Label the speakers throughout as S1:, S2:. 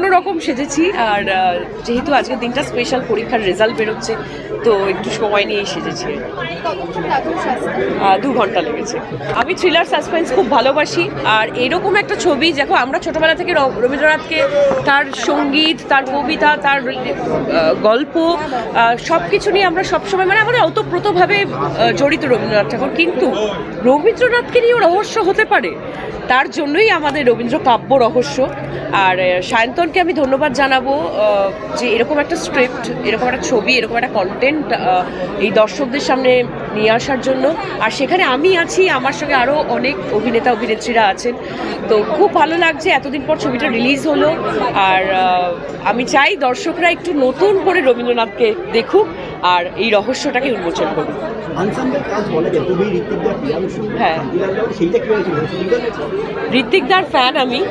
S1: অন্যরকম সেজেছি। আর যেহেতু আজকের দিনটা স্পেশাল, পরীক্ষার রেজাল্ট বেরোচ্ছে, তো একটু সময় নিয়েই সেজেছি। 2 ঘন্টা লেগেছে। আমি থ্রিলার সাসপেন্স খুব ভালোবাসি, আর এরকম একটা ছবি দেখো, আমরা ছোটবেলা থেকে রবীন্দ্রনাথকে তার সঙ্গীত, তার কবিতা, তার গল্প সব কিছু নিয়ে আমরা সবসময় মানে আমাদের ওতপ্রোতভাবে জড়িত রবীন্দ্রনাথ ঠাকুর, কিন্তু রবীন্দ্রনাথকে নিয়েও রহস্য হতে পারে, তার জন্যই আমাদের রবীন্দ্র কাব্য রহস্য। আর সায়ন্তনকে আমি ধন্যবাদ জানাবো যে এরকম একটা স্ক্রিপ্ট, এরকম একটা ছবি, এরকম একটা কন্টেন্ট এই দর্শকদের সামনে নিয়ে আসার জন্য। আর সেখানে আমি আছি, আমার সঙ্গে আরও অনেক অভিনেতা অভিনেত্রীরা আছেন। তো খুব ভালো লাগছে, এতদিন পর ছবিটা রিলিজ হলো। আর আমি চাই দর্শকরা একটু নতুন করে রবীন্দ্রনাথকে দেখুক আর এই রহস্যটাকে উন্মোচন করুক। হ্যাঁ, ঋত্বিকদার ফ্যান আমি।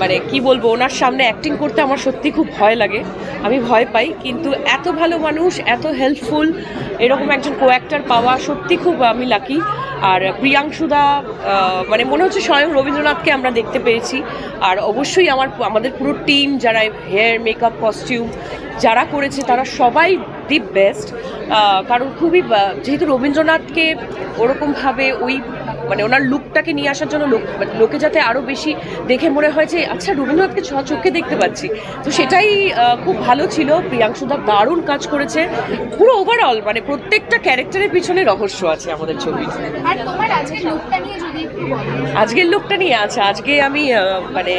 S1: মানে কি বলবো, ওনার সামনে অ্যাক্টিং করতে আমার সত্যি খুব ভয় লাগে, আমি ভয় পাই। কিন্তু এত ভালো মানুষ, এত হেল্পফুল, এরকম একজন কো অ্যাক্টর পাওয়া সত্যি খুব আমি লাকি। আর প্রিয়াংশুদা, মানে মনে হচ্ছে স্বয়ং রবীন্দ্রনাথকে আমরা দেখতে পেয়েছি। আর অবশ্যই আমাদের পুরো টিম, যারা হেয়ার, মেকআপ, কস্টিউম যারা করেছে, তারা সবাই দি বেস্ট। কারণ খুবই, যেহেতু রবীন্দ্রনাথকে ওরকমভাবে ওই মানে ওনার লুকটাকে নিয়ে আসার জন্য লোকে যাতে আরও বেশি দেখে মনে হয় যে আচ্ছা রবীন্দ্রনাথকে চোখে দেখতে পাচ্ছি, তো সেটাই খুব ভালো ছিল। প্রিয়াংশুদা দারুণ কাজ করেছে। পুরো ওভারঅল মানে প্রত্যেকটা ক্যারেক্টারের পিছনে রহস্য আছে আমাদের ছবি। আজকের লুকটা নিয়ে আচ্ছা, আজকে আমি মানে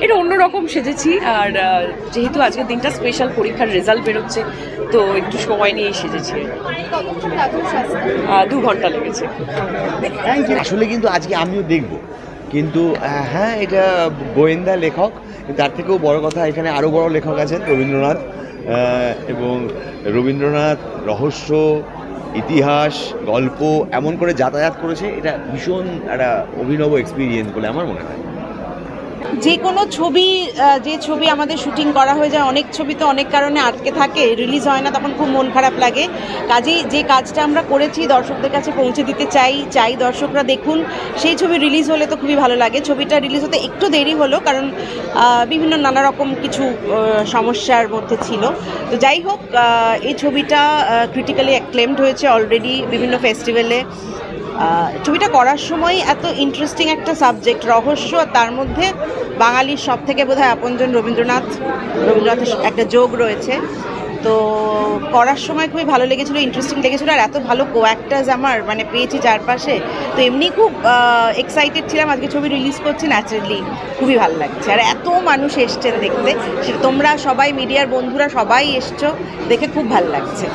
S1: এটা অন্যরকম সেজেছি। আর যেহেতু আজকের দিনটা স্পেশাল, পরীক্ষার রেজাল্ট বেরোচ্ছে, তো একটু সময় নিয়েই সেজেছি। 2 ঘন্টা লেগেছে।
S2: আসলে কিন্তু আজকে আমিও দেখব, কিন্তু হ্যাঁ, এটা গোয়েন্দা লেখক, তার থেকেও বড় কথা এখানে আরও বড় লেখক আছেন রবীন্দ্রনাথ। এবং রবীন্দ্রনাথ রহস্য, ইতিহাস, গল্প এমন করে যাতায়াত করেছে, এটা ভীষণ একটা অভিনব এক্সপিরিয়েন্স বলে আমার মনে হয়।
S3: যে কোনো ছবি, যে ছবি আমাদের শুটিং করা হয়ে যায়, অনেক ছবি তো অনেক কারণে আটকে থাকে, রিলিজ হয় না, তখন খুব মন খারাপ লাগে। কাজেই যে কাজটা আমরা করেছি দর্শকদের কাছে পৌঁছে দিতে চাই দর্শকরা দেখুন। সেই ছবি রিলিজ হলে তো খুবই ভালো লাগে। ছবিটা রিলিজ হতে একটু দেরি হলো, কারণ বিভিন্ন নানা রকম কিছু সমস্যার মধ্যে ছিল। তো যাই হোক, এই ছবিটা ক্রিটিক্যালি অ্যাক্লেমড হয়েছে অলরেডি বিভিন্ন ফেস্টিভ্যালে। ছবিটা করার সময় এত ইন্টারেস্টিং একটা সাবজেক্ট, রহস্য, আর তার মধ্যে বাঙালির সব থেকে বোধহয় আপনজন রবীন্দ্রনাথের একটা যোগ রয়েছে। তো করার সময় খুবই ভালো লেগেছিলো, ইন্টারেস্টিং লেগেছিলো। আর এত ভালো কো অ্যাক্টার্স আমার মানে পেয়েছি চারপাশে, তো এমনি খুব এক্সাইটেড ছিলাম। আজকে ছবি রিলিজ করছি, ন্যাচারালি খুবই ভালো লাগছে। আর এত মানুষ এসছেন দেখতে, সেটা তোমরা সবাই, মিডিয়ার বন্ধুরা সবাই এসছো, দেখে খুব ভালো লাগছে।